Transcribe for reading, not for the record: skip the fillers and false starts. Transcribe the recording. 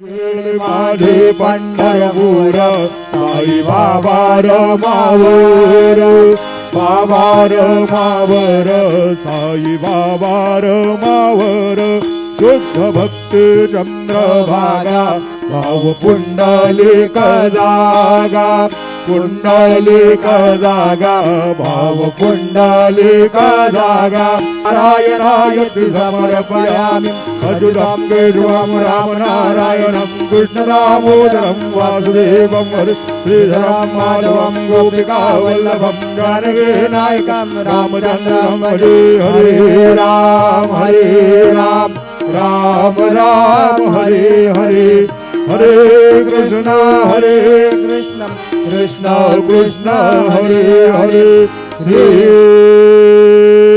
माझे पंढरपूर साई बाबा रमावर, बाबा रमावर, साई बाबा रमावर, शुद्ध भक्ती चंद्रभागा, भाव पुंडलिक जागा, पुंडलिक जागा, भाव पुंडलिक जागा, नारायणायति समर्पयामि अच्युतं केशवं राम नारायणं कृष्ण दामोदरं वासुदेवं हरि श्रीधरं माधवं गोपिका वल्लभं जानकी नायकं रामचन्द्रं हरे हरे राम राम राम हरे हरे, हरे कृष्ण कृष्ण कृष्ण हरे हरे, हरे